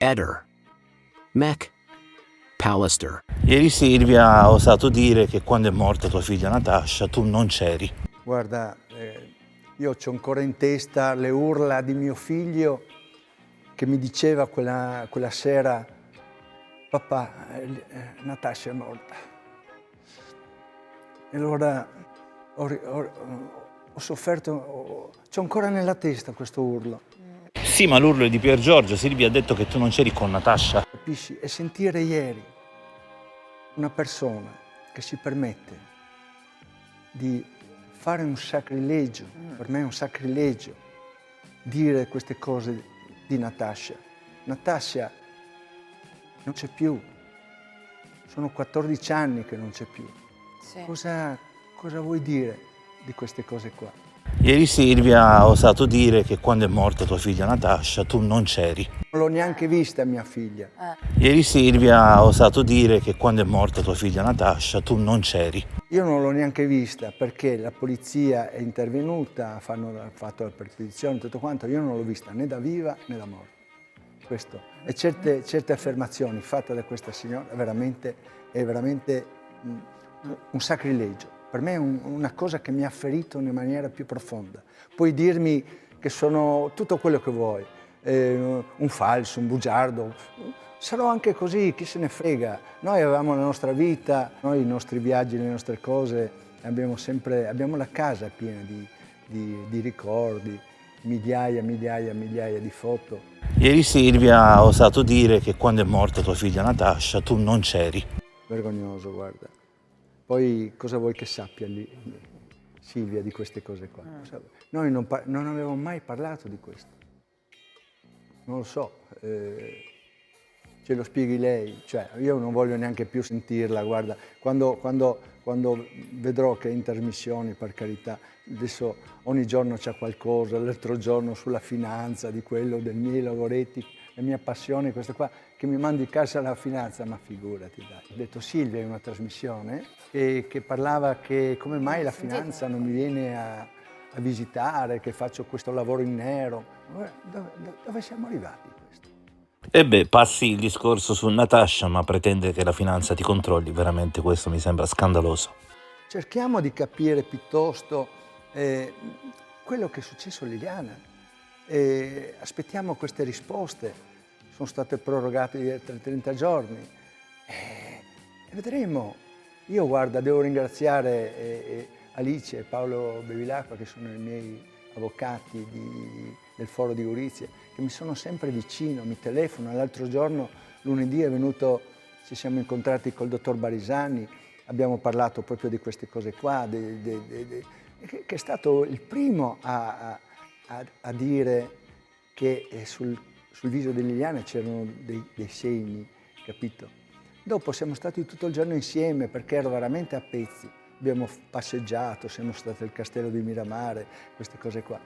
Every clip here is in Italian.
Eder. Mech. Pallister. Ieri Silvia ha osato dire che quando è morta tua figlia Natasha tu non c'eri. Guarda, io c'ho ancora in testa le urla di mio figlio che mi diceva quella sera: papà, Natasha è morta. E allora ho sofferto, c'ho ancora nella testa questo urlo. Sì, ma l'urlo è di Pier Giorgio. Silvia ha detto che tu non c'eri con Natasha. Capisci? E sentire ieri una persona che si permette di fare un sacrilegio, per me è un sacrilegio, dire queste cose di Natasha. Natasha non c'è più, sono 14 anni che non c'è più. Sì. Cosa vuoi dire di queste cose qua? Ieri Silvia ha osato dire che quando è morta tua figlia Natasha tu non c'eri. Non l'ho neanche vista mia figlia. Ieri Silvia ha osato dire che quando è morta tua figlia Natasha tu non c'eri. Io non l'ho neanche vista perché la polizia è intervenuta, hanno fatto la perquisizione, tutto quanto. Io non l'ho vista né da viva né da morta. Questo. E certe affermazioni fatte da questa signora è veramente un sacrilegio. Per me è una cosa che mi ha ferito in maniera più profonda. Puoi dirmi che sono tutto quello che vuoi, un falso, un bugiardo. Sarò anche così, chi se ne frega. Noi avevamo la nostra vita, noi i nostri viaggi, le nostre cose, abbiamo la casa piena di ricordi, migliaia di foto. Ieri Silvia ha osato dire che quando è morta tua figlia Natasha tu non c'eri. Vergognoso, guarda. Poi cosa vuoi che sappia Silvia di queste cose qua? Noi non avevamo mai parlato di questo. Non lo so. Ce lo spieghi lei, cioè io non voglio neanche più sentirla, guarda, quando vedrò che in trasmissioni, per carità, adesso ogni giorno c'è qualcosa, l'altro giorno sulla finanza, di quello, dei miei lavoretti, la mia passione, questa qua, che mi mandi in casa la finanza, ma figurati dai. Ho detto Silvia in una trasmissione che parlava che come mai la finanza non mi viene a visitare, che faccio questo lavoro in nero. Dove siamo arrivati questo? E beh, passi il discorso su Natasha, ma pretende che la finanza ti controlli, veramente questo mi sembra scandaloso. Cerchiamo di capire piuttosto quello che è successo a Liliana. Aspettiamo queste risposte. Sono state prorogate di altri 30 giorni. E vedremo. Io, guarda, devo ringraziare Alice e Paolo Bevilacqua, che sono i miei avvocati del Foro di Gorizia, che mi sono sempre vicino, mi telefonano. L'altro giorno, lunedì, è venuto, ci siamo incontrati col dottor Barisani, abbiamo parlato proprio di queste cose qua, che è stato il primo a dire che sul viso di Liliana c'erano dei segni, capito? Dopo siamo stati tutto il giorno insieme perché ero veramente a pezzi. Abbiamo passeggiato, siamo stati al castello di Miramare, queste cose qua.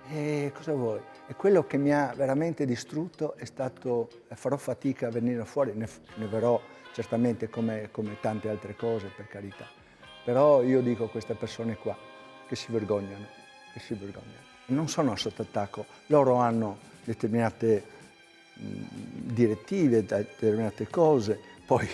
E cosa vuoi? E quello che mi ha veramente distrutto è stato, farò fatica a venire fuori, ne verrò certamente come tante altre cose, per carità. Però io dico a queste persone qua che si vergognano. Non sono sotto attacco, loro hanno determinate direttive, determinate cose, poi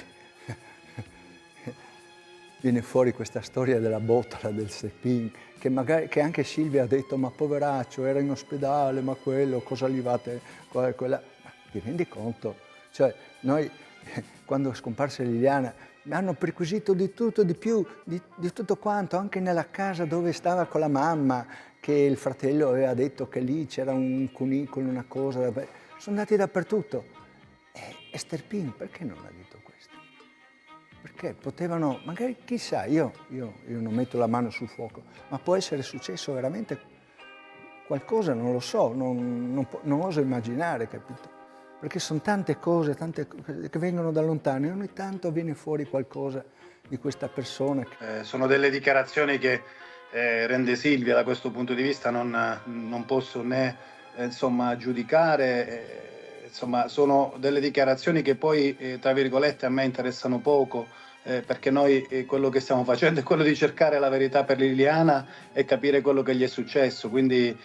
viene fuori questa storia della botola, del Sepin, che anche Silvia ha detto, ma poveraccio, era in ospedale, ma quello, cosa gli fate? Quella. Ma ti rendi conto? Cioè, noi, quando è scomparsa Liliana, mi hanno perquisito di tutto, di più, di tutto quanto, anche nella casa dove stava con la mamma, che il fratello aveva detto che lì c'era un cunicolo, una cosa. Sono andati dappertutto. Esther Pin, perché non ha detto questo? Perché potevano, magari chissà, io non metto la mano sul fuoco, ma può essere successo veramente qualcosa, non lo so, non oso immaginare, capito? Perché sono tante cose che vengono da lontano e ogni tanto viene fuori qualcosa di questa persona. Sono delle dichiarazioni che rende Silvia da questo punto di vista non posso né giudicare, insomma sono delle dichiarazioni che poi tra virgolette a me interessano poco, perché noi quello che stiamo facendo è quello di cercare la verità per Liliana e capire quello che gli è successo, quindi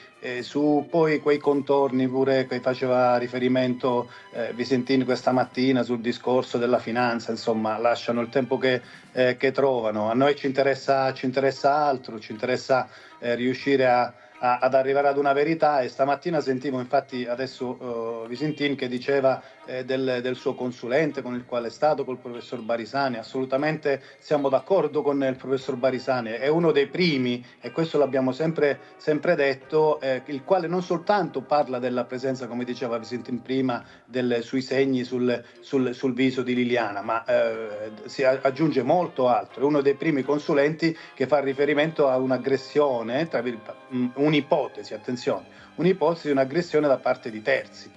su poi quei contorni pure che faceva riferimento Visentin questa mattina sul discorso della finanza, insomma lasciano il tempo che trovano. A noi ci interessa altro, ci interessa riuscire ad arrivare ad una verità, e stamattina sentivo infatti adesso Visentin che diceva del suo consulente con il quale è stato, col professor Barisani. Assolutamente siamo d'accordo con il professor Barisani, è uno dei primi, e questo l'abbiamo sempre detto, il quale non soltanto parla della presenza, come diceva Visentin prima, sui segni sul viso di Liliana, ma si aggiunge molto altro. È uno dei primi consulenti che fa riferimento a un'aggressione, un'ipotesi, attenzione, un'ipotesi di un'aggressione da parte di terzi.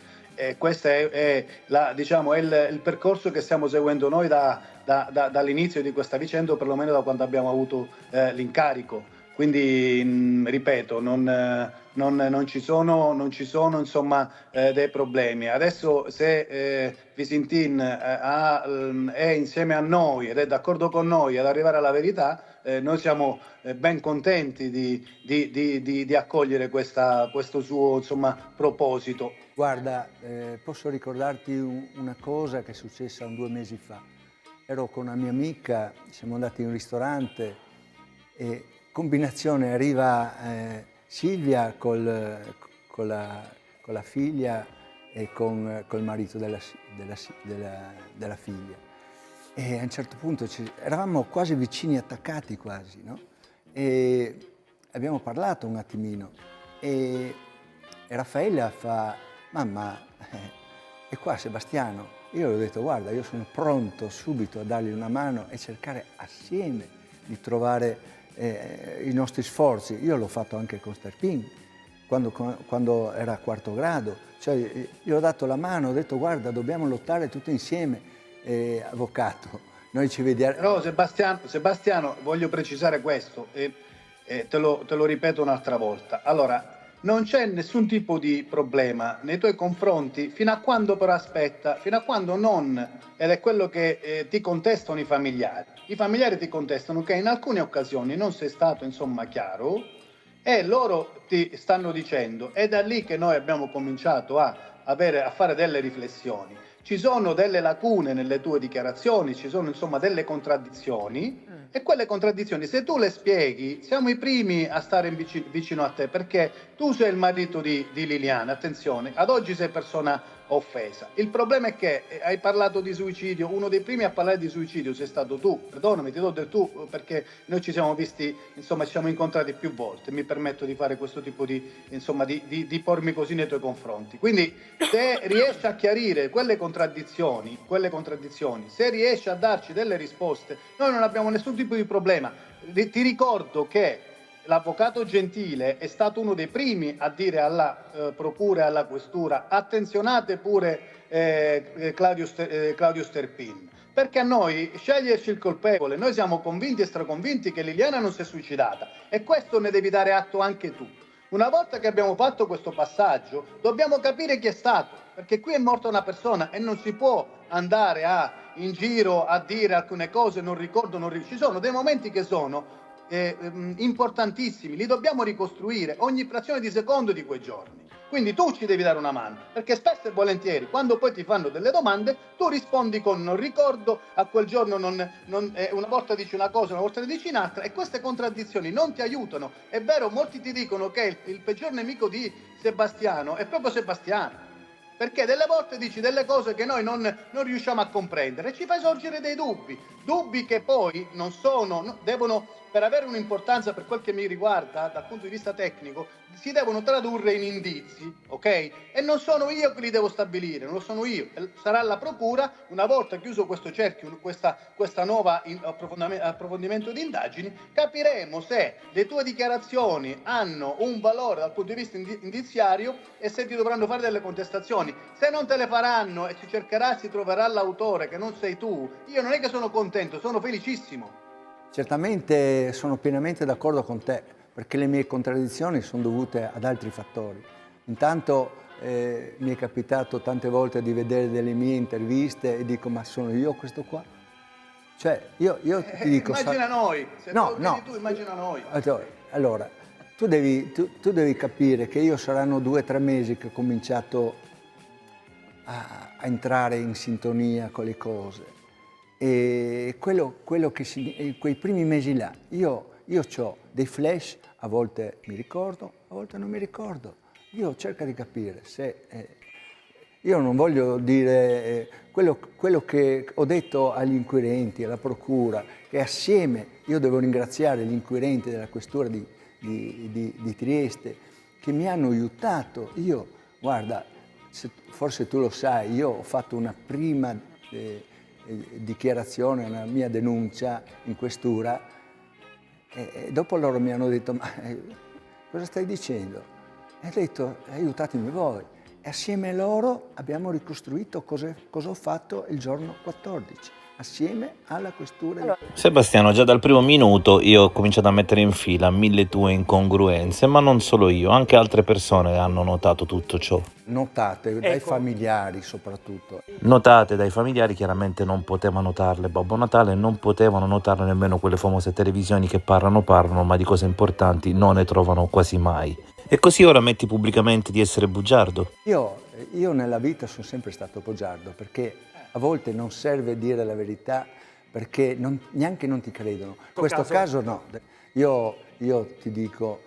Questo è il percorso che stiamo seguendo noi dall'inizio di questa vicenda, o perlomeno da quando abbiamo avuto l'incarico. Quindi, ripeto, non ci sono insomma dei problemi. Adesso se Visentin è insieme a noi ed è d'accordo con noi ad arrivare alla verità, noi siamo ben contenti di accogliere questo suo insomma proposito. Guarda, posso ricordarti una cosa che è successa 2 mesi fa. Ero con una mia amica, siamo andati in un ristorante e combinazione arriva Silvia con la figlia e col marito della figlia. E a un certo punto eravamo quasi vicini, attaccati quasi, no? E abbiamo parlato un attimino e Raffaella fa: mamma, è qua Sebastiano. Io le ho detto: guarda, io sono pronto subito a dargli una mano e cercare assieme di trovare i nostri sforzi. Io l'ho fatto anche con Sterpin, quando era a 4º grado. Cioè, gli ho dato la mano, ho detto: guarda, dobbiamo lottare tutti insieme. Avvocato, noi ci vediamo. Però Sebastiano, voglio precisare questo e te lo ripeto un'altra volta. Allora, non c'è nessun tipo di problema nei tuoi confronti fino a quando, però aspetta, fino a quando non, ed è quello che ti contestano i familiari. I familiari ti contestano che in alcune occasioni non sei stato insomma chiaro, e loro ti stanno dicendo, è da lì che noi abbiamo cominciato a fare delle riflessioni. Ci sono delle lacune nelle tue dichiarazioni, ci sono insomma delle contraddizioni, e quelle contraddizioni, se tu le spieghi, siamo i primi a stare vicino a te, perché tu sei il marito di Liliana, attenzione, ad oggi sei persona offesa. Il problema è che hai parlato di suicidio, uno dei primi a parlare di suicidio sei stato tu, perdonami, ti do del tu, perché noi ci siamo visti, insomma ci siamo incontrati più volte, mi permetto di fare questo tipo di pormi così nei tuoi confronti. Quindi se riesci a chiarire quelle contraddizioni, se riesci a darci delle risposte, noi non abbiamo nessun tipo di problema. Ti ricordo che l'avvocato Gentile è stato uno dei primi a dire alla procura e alla questura: attenzionate pure Claudio Sterpin, perché a noi sceglierci il colpevole, noi siamo convinti e straconvinti che Liliana non si è suicidata, e questo ne devi dare atto anche tu. Una volta che abbiamo fatto questo passaggio, dobbiamo capire chi è stato, perché qui è morta una persona e non si può andare in giro a dire alcune cose, non ricordo. Ci sono dei momenti che sono importantissimi, li dobbiamo ricostruire ogni frazione di secondo di quei giorni. Quindi tu ci devi dare una mano, perché spesso e volentieri quando poi ti fanno delle domande tu rispondi con non ricordo, a quel giorno una volta dici una cosa, una volta ne dici un'altra, e queste contraddizioni non ti aiutano. È vero, molti ti dicono che il peggior nemico di Sebastiano è proprio Sebastiano, perché delle volte dici delle cose che noi non riusciamo a comprendere e ci fai sorgere dei dubbi che poi devono, per avere un'importanza per quel che mi riguarda dal punto di vista tecnico, si devono tradurre in indizi, ok? E non sono io che li devo stabilire, non lo sono io, sarà la procura. Una volta chiuso questo cerchio, questa nuova approfondimento di indagini, capiremo se le tue dichiarazioni hanno un valore dal punto di vista indiziario e se ti dovranno fare delle contestazioni. Se non te le faranno e si troverà l'autore che non sei tu, io non è che sono contento, sono felicissimo. Certamente sono pienamente d'accordo con te, perché le mie contraddizioni sono dovute ad altri fattori. Intanto mi è capitato tante volte di vedere delle mie interviste e dico: ma sono io questo qua? Cioè, io ti dico... Immagina noi, se No, te lo no. chiedi tu, immagina noi. Allora, tu devi capire che io saranno 2 o 3 mesi che ho cominciato a entrare in sintonia con le cose. E quello che quei primi mesi là, io ho dei flash, a volte mi ricordo, a volte non mi ricordo. Io cerco di capire se... io non voglio dire quello che ho detto agli inquirenti, alla procura, che assieme, io devo ringraziare gli inquirenti della questura di Trieste, che mi hanno aiutato. Io, guarda, forse tu lo sai, io ho fatto una prima dichiarazione, una mia denuncia in questura, e dopo loro mi hanno detto, ma cosa stai dicendo? E ho detto, aiutatemi voi. E assieme a loro abbiamo ricostruito cosa ho fatto il giorno 14, assieme alla questura. Sebastiano, già dal primo minuto io ho cominciato a mettere in fila 1000 tue incongruenze, ma non solo io, anche altre persone hanno notato tutto ciò. Notate dai familiari soprattutto. Notate dai familiari, chiaramente non poteva notarle Babbo Natale, non potevano notarle nemmeno quelle famose televisioni che parlano, ma di cose importanti non ne trovano quasi mai. E così ora metti pubblicamente di essere bugiardo? Io nella vita sono sempre stato bugiardo, perché a volte non serve dire la verità, perché neanche non ti credono. In questo caso no. Io ti dico,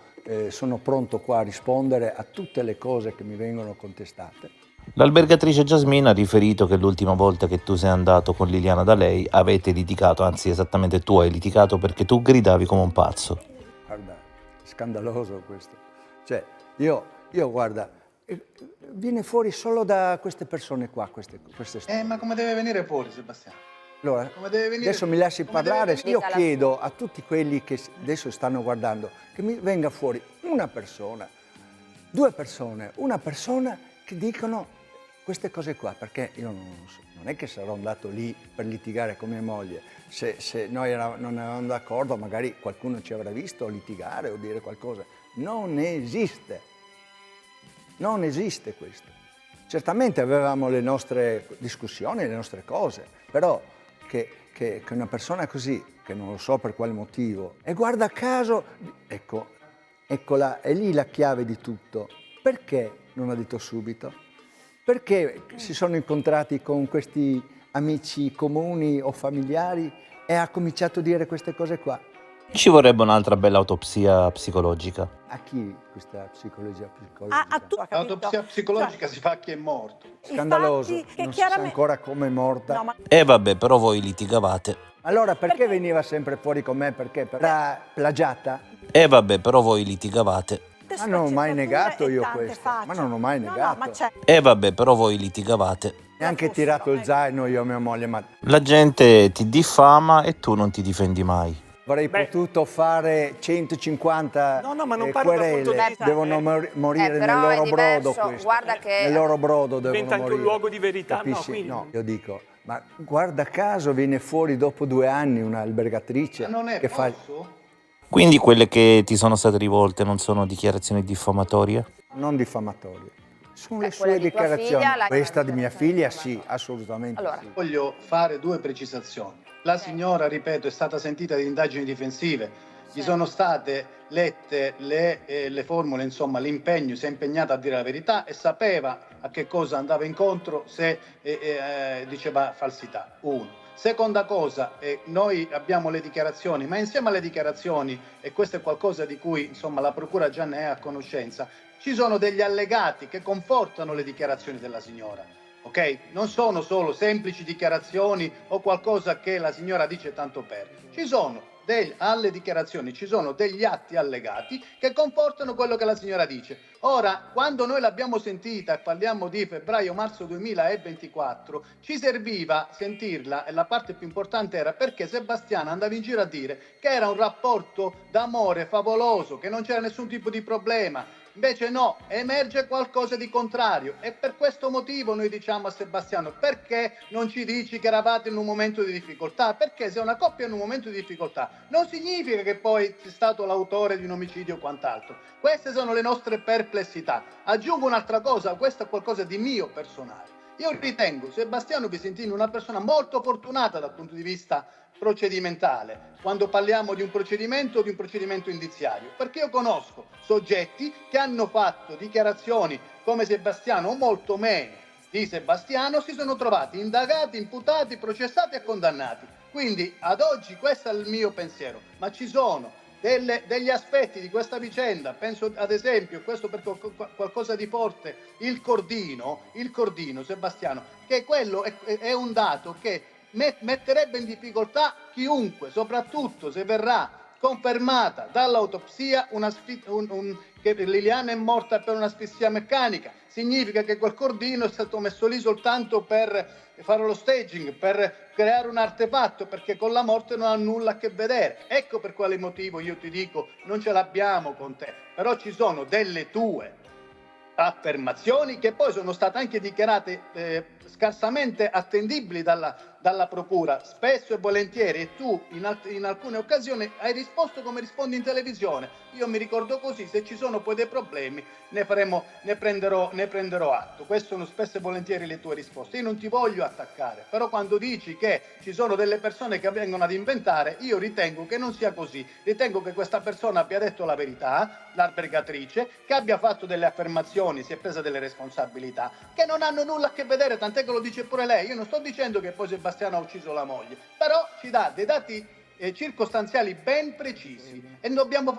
sono pronto qua a rispondere a tutte le cose che mi vengono contestate. L'albergatrice Jasmine ha riferito che l'ultima volta che tu sei andato con Liliana da lei avete litigato, anzi esattamente tu hai litigato perché tu gridavi come un pazzo. Guarda, è scandaloso questo. Cioè, io guarda, viene fuori solo da queste persone qua, queste storie. Ma come deve venire fuori, Sebastiano? Allora, Come deve venire? adesso mi lasci Come deve parlare, venire? io chiedo a tutti quelli che adesso stanno guardando che mi venga fuori una persona, 2 persone, una persona che dicono queste cose qua, perché io non è che sarò andato lì per litigare con mia moglie. Se noi non eravamo d'accordo, magari qualcuno ci avrà visto litigare o dire qualcosa. Non esiste questo. Certamente avevamo le nostre discussioni, le nostre cose, però che una persona così, che non lo so per quale motivo, e guarda caso, eccola, è lì la chiave di tutto. Perché non ha detto subito? Perché si sono incontrati con questi amici comuni o familiari e ha cominciato a dire queste cose qua? Ci vorrebbe un'altra bella autopsia psicologica. A chi questa psicologia? A tu, ho capito. L'autopsia psicologica si fa a chi è morto. Scandaloso, Infatti, che non si sa chiaramente... ancora come è morta. No, ma E vabbè, però voi litigavate. Allora perché veniva sempre fuori con me? Perché? Era plagiata? E vabbè, però voi litigavate. Ma non ho mai negato io tante questo, facce. ma non ho mai No, negato. ma c'è. E vabbè, però voi litigavate. Neanche tirato il zaino io a mia moglie, ma La gente ti diffama e tu non ti difendi mai. avrei potuto fare 150 No, ma non parlo dal punto di querele, vista- devono morire nel però è loro brodo diverso, questo. guarda che- Nel loro brodo devono Diventa anche un morire. luogo di verità, no, Capisci? quindi- No, io dico, ma guarda caso viene fuori dopo 2 anni un'albergatrice Ma non è che fa... posso? Quindi quelle che ti sono state rivolte non sono dichiarazioni diffamatorie? non diffamatorie. Sono le quella sue di tua dichiarazioni. figlia, la- Questa di mia figlia sì, diffamatoria. assolutamente Allora. sì. Voglio fare 2 precisazioni. La signora, ripeto, è stata sentita di indagini difensive. Gli sono state lette le formule, insomma, l'impegno, si è impegnata a dire la verità e sapeva a che cosa andava incontro se diceva falsità. 1. Seconda cosa, noi abbiamo le dichiarazioni, ma insieme alle dichiarazioni, e questo è qualcosa di cui insomma la procura già ne è a conoscenza, ci sono degli allegati che confortano le dichiarazioni della signora. Ok? Non sono solo semplici dichiarazioni o qualcosa che la signora dice tanto per. Ci sono alle dichiarazioni ci sono degli atti allegati che confortano quello che la signora dice. Ora, quando noi l'abbiamo sentita, e parliamo di febbraio-marzo 2024, ci serviva sentirla, e la parte più importante era perché Sebastiano andava in giro a dire che era un rapporto d'amore favoloso, che non c'era nessun tipo di problema. Invece no, emerge qualcosa di contrario, e per questo motivo noi diciamo a Sebastiano: perché non ci dici che eravate in un momento di difficoltà? Perché se una coppia è in un momento di difficoltà non significa che poi sei stato l'autore di un omicidio o quant'altro. Queste sono le nostre perplessità. Aggiungo un'altra cosa, questo è qualcosa di mio personale. Io ritengo Sebastiano Visentini una persona molto fortunata dal punto di vista procedimentale, quando parliamo di un procedimento o di un procedimento indiziario, perché io conosco soggetti che hanno fatto dichiarazioni come Sebastiano o molto meno di Sebastiano, si sono trovati indagati, imputati, processati e condannati. Quindi ad oggi questo è il mio pensiero, ma ci sono degli aspetti di questa vicenda, penso ad esempio, questo per qualcosa di forte, il cordino Sebastiano, che quello è un dato che metterebbe in difficoltà chiunque, soprattutto se verrà confermata dall'autopsia che Liliana è morta per un'asfissia meccanica. Significa che quel cordino è stato messo lì soltanto per fare lo staging, per creare un artefatto, perché con la morte non ha nulla a che vedere. Ecco per quale motivo io ti dico non ce l'abbiamo con te, però ci sono delle tue affermazioni che poi sono state anche dichiarate scarsamente attendibili dalla procura, spesso e volentieri, e tu in alcune occasioni hai risposto come rispondi in televisione. Io mi ricordo così, se ci sono poi dei problemi ne prenderò atto. Queste sono spesso e volentieri le tue risposte. Io non ti voglio attaccare, però quando dici che ci sono delle persone che vengono ad inventare, io ritengo che non sia così. Ritengo che questa persona abbia detto la verità, l'albergatrice, che abbia fatto delle affermazioni, si è presa delle responsabilità, che non hanno nulla a che vedere, tant'è che lo dice pure lei. Io non sto dicendo che poi Sebastiano ha ucciso la moglie, però ci dà dei dati circostanziali ben precisi e dobbiamo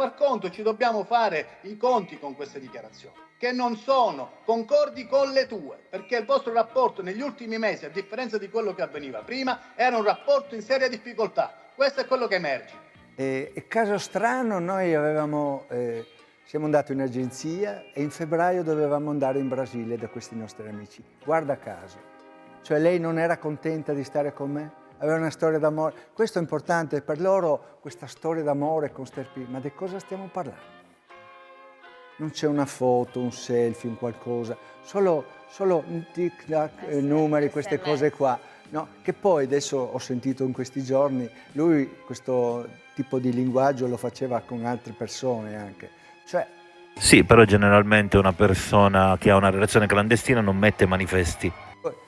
ci dobbiamo fare i conti con queste dichiarazioni, che non sono concordi con le tue, perché il vostro rapporto negli ultimi mesi, a differenza di quello che avveniva prima, era un rapporto in seria difficoltà. Questo è quello che emerge. Caso strano, noi siamo andati in agenzia e in febbraio dovevamo andare in Brasile da questi nostri amici. Guarda caso. Cioè lei non era contenta di stare con me? Aveva una storia d'amore. Questo è importante per loro, questa storia d'amore con Sterpi. Ma di cosa stiamo parlando? Non c'è una foto, un selfie, un qualcosa, solo un tic-tac, numeri, queste cose qua. No, che poi adesso ho sentito in questi giorni, lui questo tipo di linguaggio lo faceva con altre persone anche. Cioè, Sì, però generalmente una persona che ha una relazione clandestina non mette manifesti.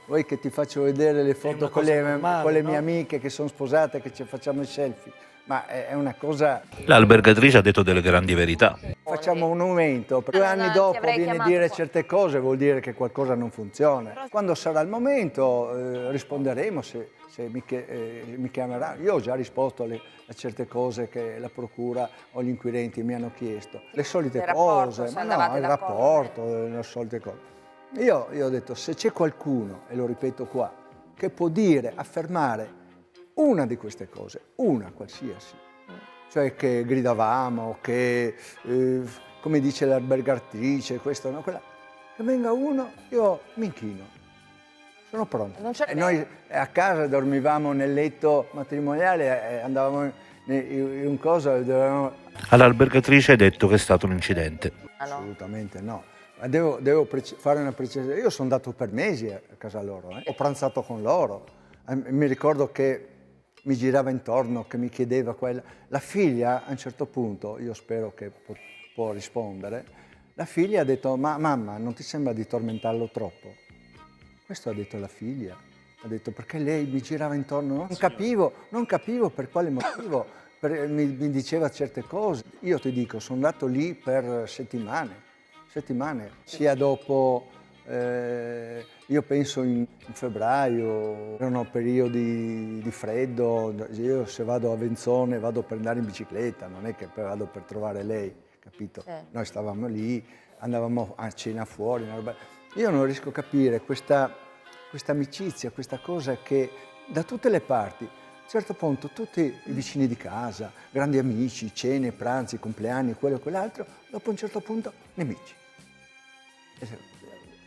vuoi che ti faccio vedere le foto una con cosa le, normale, con le no? mie amiche che sono sposate, che ci facciamo i selfie? Ma è una cosa... L'albergatrice ha detto delle grandi verità. Facciamo un aumento, 2 anni ti dopo avrei viene a chiamato dire qua. certe cose, vuol dire che qualcosa non funziona. Quando sarà il momento risponderemo se mi chiamerà. Io ho già risposto a certe cose che la procura o gli inquirenti mi hanno chiesto. Le solite Il rapporto, cose, se ma no, andavate il d'accordo. rapporto, le solite cose. Io ho detto, se c'è qualcuno, e lo ripeto qua, che può dire, affermare una di queste cose, una qualsiasi, cioè che gridavamo, che, come dice l'albergatrice, questo, no, quella, che venga uno, io mi inchino, sono pronto. Non c'è- E noi a casa dormivamo nel letto matrimoniale, andavamo in un coso e dovevamo... All'albergatrice hai detto che è stato un incidente. Ah, no? Assolutamente no. Ma devo fare una precisazione. Io sono andato per mesi a casa loro, ho pranzato con loro. Mi ricordo che mi girava intorno, che mi chiedeva quella. La figlia, a un certo punto, io spero che può rispondere, la figlia ha detto, ma mamma, non ti sembra di tormentarlo troppo? Questo ha detto la figlia. Ha detto, perché lei mi girava intorno, non capivo per quale motivo, mi diceva certe cose. Io ti dico, sono andato lì per settimane, sia dopo, io penso in febbraio, erano periodi di freddo, io se vado a Venzone vado per andare in bicicletta, non è che poi vado per trovare lei, capito? Noi stavamo lì, andavamo a cena fuori, una roba. Io non riesco a capire questa amicizia, questa cosa che da tutte le parti, a un certo punto tutti i vicini di casa, grandi amici, cene, pranzi, compleanni, quello e quell'altro, dopo un certo punto nemici.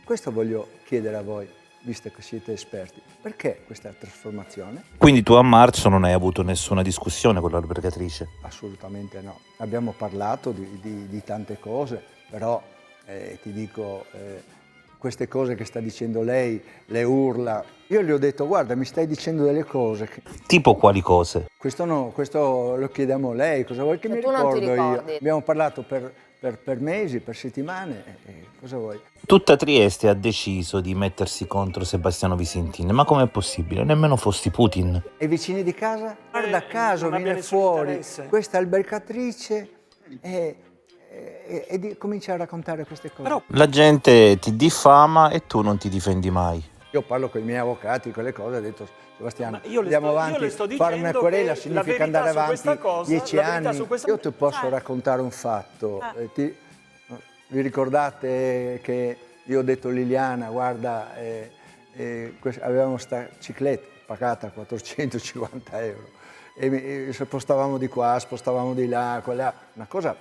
Questo voglio chiedere a voi, visto che siete esperti, perché questa trasformazione? Quindi tu a marzo non hai avuto nessuna discussione con l'albergatrice? Assolutamente no. Abbiamo parlato di tante cose, però ti dico, queste cose che sta dicendo lei, le urla, io gli ho detto, guarda, mi stai dicendo delle cose che... Tipo quali cose? Questo lo chiediamo a lei, cosa vuoi che Se mi tu non ti ricordo io? ricordi. Abbiamo parlato per per mesi, per settimane, cosa vuoi? Tutta Trieste ha deciso di mettersi contro Sebastiano Visintin, ma com'è possibile? Nemmeno fossi Putin. E i vicini di casa? Guarda caso non abbia viene nessun fuori interesse. questa albercatrice e comincia a raccontare queste cose. Però La gente ti diffama e tu non ti difendi mai. Io parlo con i miei avvocati, quelle cose, ho detto Sebastiano, Ma io le andiamo sto- io avanti, le sto fare una dicendo querela che la significa verità andare su avanti questa cosa, 10 la verità anni. su questa- Io ti posso Eh. raccontare un fatto. Vi ricordate che io ho detto a Liliana, guarda, avevamo sta cicletta pagata 450 euro e spostavamo di qua, spostavamo di là, quella, una cosa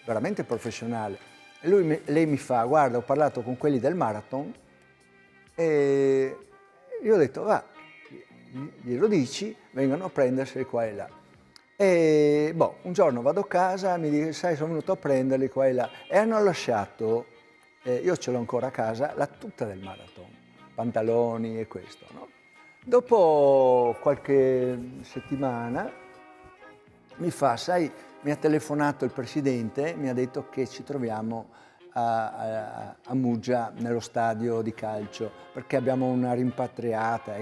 veramente professionale. E lei mi fa, guarda, ho parlato con quelli del marathon e io ho detto, va, glielo dici, vengono a prenderseli qua e là. E un giorno vado a casa, mi dice, sai, sono venuto a prenderli qua e là. E hanno lasciato, io ce l'ho ancora a casa, la tuta del marathon, pantaloni e questo, no? Dopo qualche settimana mi fa, sai, mi ha telefonato il presidente, mi ha detto che ci troviamo a Muggia, nello stadio di calcio, perché abbiamo una rimpatriata,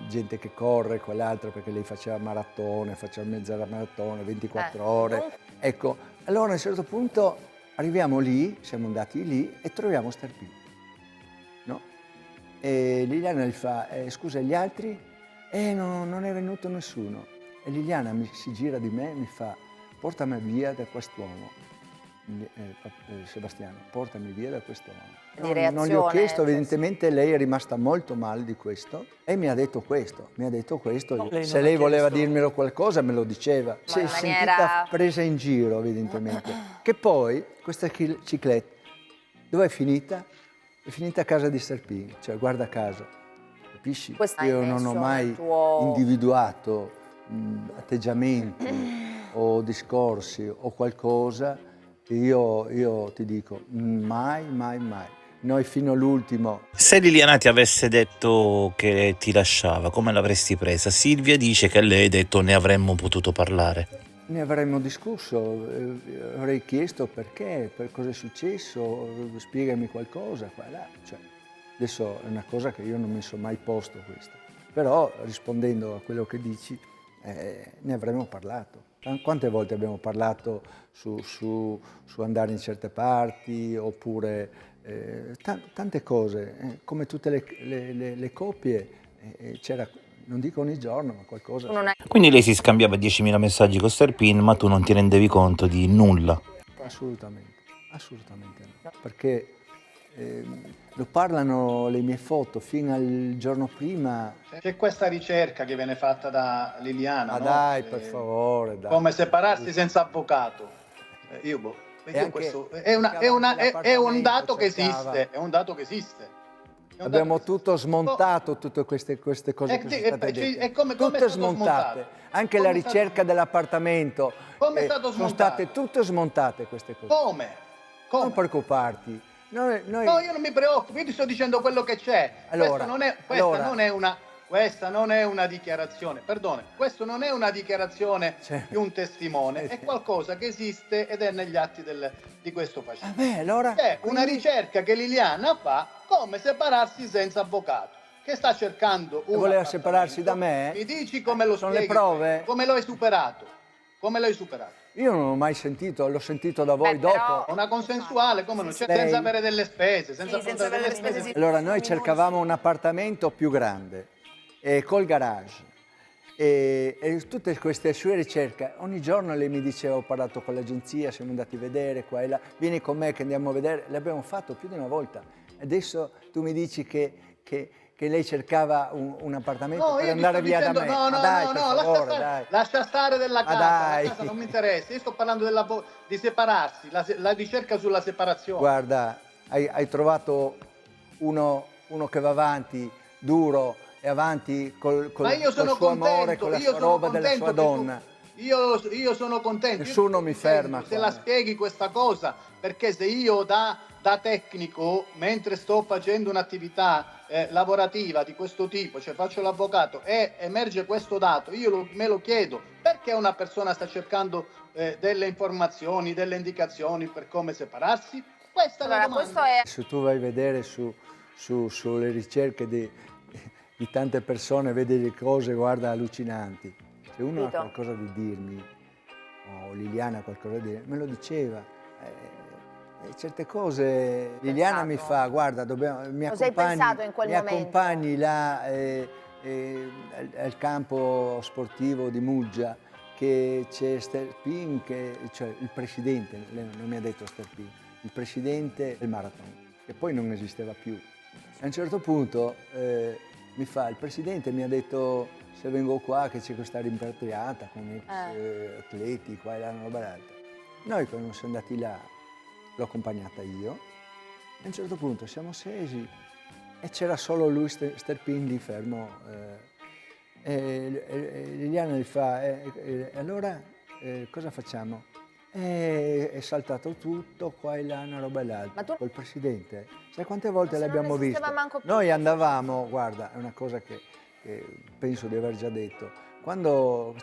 gente che corre, quell'altra, perché lei faceva maratone, faceva mezza maratone, 24 ore. Ecco, allora a un certo punto arriviamo lì, siamo andati lì e troviamo Sterpin, no? E Liliana gli fa, scusa, gli altri? Non è venuto nessuno. E Liliana si gira di me e mi fa, portami via da quest'uomo. Sebastiano, portami via da quest'uomo. Non gli ho reazione, chiesto, cioè, evidentemente lei è rimasta molto male di questo e mi ha detto questo. No, lei Se non lei ha voleva chiesto. dirmelo qualcosa me lo diceva. Si è in sentita maniera- presa in giro, evidentemente. Che poi questa cicletta, dove è finita? È finita a casa di Sterpin, cioè guarda caso, capisci? Questo hai Io non messo ho mai nel tuo- individuato atteggiamenti o discorsi o qualcosa che io ti dico mai, mai, mai. Noi fino all'ultimo. Se Liliana ti avesse detto che ti lasciava, come l'avresti presa? Silvia dice che a lei ha detto ne avremmo potuto parlare. Ne avremmo discusso, avrei chiesto perché, per cosa è successo, spiegami qualcosa, qua e là. Cioè, adesso è una cosa che io non mi sono mai posto questa. Però rispondendo a quello che dici, ne avremmo parlato. Quante volte abbiamo parlato su andare in certe parti, oppure tante cose, come tutte le coppie, c'era, non dico ogni giorno, ma qualcosa. Non è- Quindi lei si scambiava 10.000 messaggi con Sterpin, ma tu non ti rendevi conto di nulla. Assolutamente, assolutamente no. Perché lo parlano le mie foto fino al giorno prima. C'è questa ricerca che viene fatta da Liliana, Ma no? dai, per favore, dai. Come separarsi senza avvocato. Io anche questo è un dato che cercava. esiste, è un dato che esiste. È un Abbiamo dato che tutto esiste. smontato, tutte queste cose che sono state dette. E come è Tutte stato smontate. smontato? Anche Come la è stato ricerca dell'appartamento. Come è stato sono smontato? state tutte smontate queste cose. Come? Non preoccuparti. Noi No, io non mi preoccupo, io ti sto dicendo quello che c'è. Allora, Questa non è una dichiarazione, perdone, questo non è una dichiarazione Cioè, di un testimone, è sì. qualcosa che esiste ed è negli atti di questo paziente. Vabbè, allora. È una quindi- ricerca che Liliana fa come separarsi senza avvocato, che sta cercando un voleva appartamento. separarsi da me? Mi dici come lo Sono le spieghi? prove? Come lo hai superato? Come l'hai superato? Io non l'ho mai sentito, l'ho sentito da voi Beh, dopo. però- Una consensuale, come non c'è, Lei- senza avere delle spese, senza Sì, senza affrontare avere delle le spese, spese. sì. Allora noi cercavamo un appartamento più grande, col garage. E tutte queste sue ricerche, ogni giorno lei mi diceva ho parlato con l'agenzia, siamo andati a vedere qua e là, vieni con me che andiamo a vedere, l'abbiamo fatto più di una volta. Adesso tu mi dici che lei cercava un appartamento No, per io ti andare sto via dicendo, da me. no, Ma no, dai, no, per no, favore, dai. lascia stare della Ma casa, dai. la casa non mi interessa, io sto parlando di separarsi, la ricerca sulla separazione. Guarda, hai trovato uno che va avanti, duro, e avanti col Ma io sono suo amore, contento, con la io sua sono roba della contento sua che tu- donna. Io sono contento. Nessuno Io mi sto dicendo, ferma Se qua. la spieghi questa cosa, perché se io da da tecnico, mentre sto facendo un'attività lavorativa di questo tipo, cioè faccio l'avvocato e emerge questo dato, me lo chiedo, perché una persona sta cercando delle informazioni, delle indicazioni per come separarsi? Questa è la domanda. Questo è... Se tu vai a vedere sulle ricerche di tante persone, vedi le cose, guarda, allucinanti. Se uno ha qualcosa da dirmi, o Liliana ha qualcosa da dire, me lo diceva. Certe cose Liliana mi fa, guarda, mi accompagni là al campo sportivo di Muggia, che c'è Sterpin, cioè il presidente, lei non mi ha detto Sterpin, il presidente del marathon, che poi non esisteva più. A un certo punto mi fa, il presidente mi ha detto se vengo qua che c'è questa rimpatriata con ex atleti, qua e là, una roba l'altra. Noi quando siamo andati là, l'ho accompagnata io, a un certo punto siamo scesi e c'era solo lui, Sterpin, lì fermo. Liliana gli fa, allora cosa facciamo? È saltato tutto, qua e là, una roba e l'altra. Col presidente, sai quante volte l'abbiamo visto? Noi andavamo, guarda, è una cosa che penso di aver già detto, quando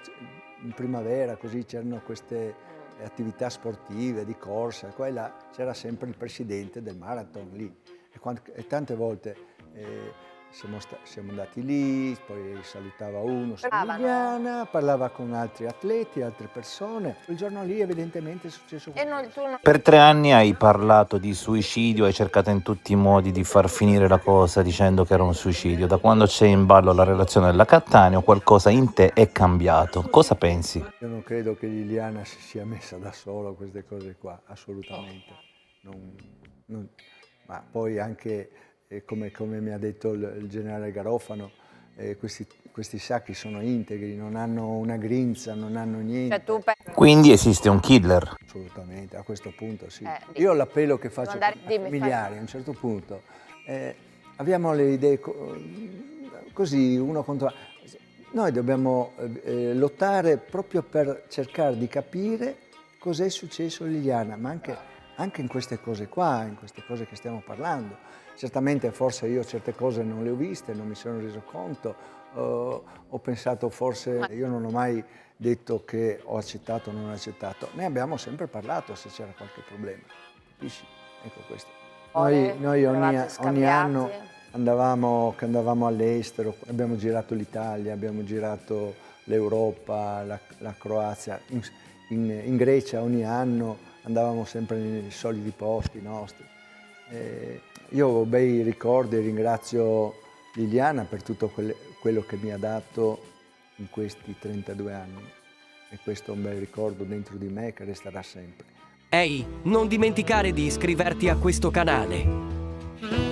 in primavera così c'erano queste attività sportive, di corsa, qua e là, c'era sempre il presidente del marathon lì. E tante volte siamo andati lì, poi salutava uno, Liliana, parlava con altri atleti, altre persone. Quel giorno lì evidentemente è successo qualcosa. Per 3 anni hai parlato di suicidio, hai cercato in tutti i modi di far finire la cosa dicendo che era un suicidio. Da quando c'è in ballo la relazione della Cattaneo, qualcosa in te è cambiato. Cosa pensi? Io non credo che Liliana si sia messa da sola a queste cose qua, assolutamente. Ma poi anche, come mi ha detto il generale Garofano, questi sacchi sono integri, non hanno una grinza, non hanno niente. Quindi esiste un killer? Assolutamente, a questo punto sì. Io l'appello che faccio ai familiari, a un certo punto, abbiamo le idee così, uno contro l'altro. Noi dobbiamo lottare proprio per cercare di capire cos'è successo a Liliana, ma anche in queste cose qua, in queste cose che stiamo parlando. Certamente forse io certe cose non le ho viste, non mi sono reso conto, ho pensato forse, io non ho mai detto che ho accettato o non ho accettato, ne abbiamo sempre parlato se c'era qualche problema, capisci? Ecco questo. Noi ogni anno andavamo all'estero, abbiamo girato l'Italia, abbiamo girato l'Europa, la Croazia, in Grecia ogni anno andavamo sempre nei soliti posti nostri. Io ho bei ricordi e ringrazio Liliana per tutto quello che mi ha dato in questi 32 anni e questo è un bel ricordo dentro di me che resterà sempre. Ehi, non dimenticare di iscriverti a questo canale.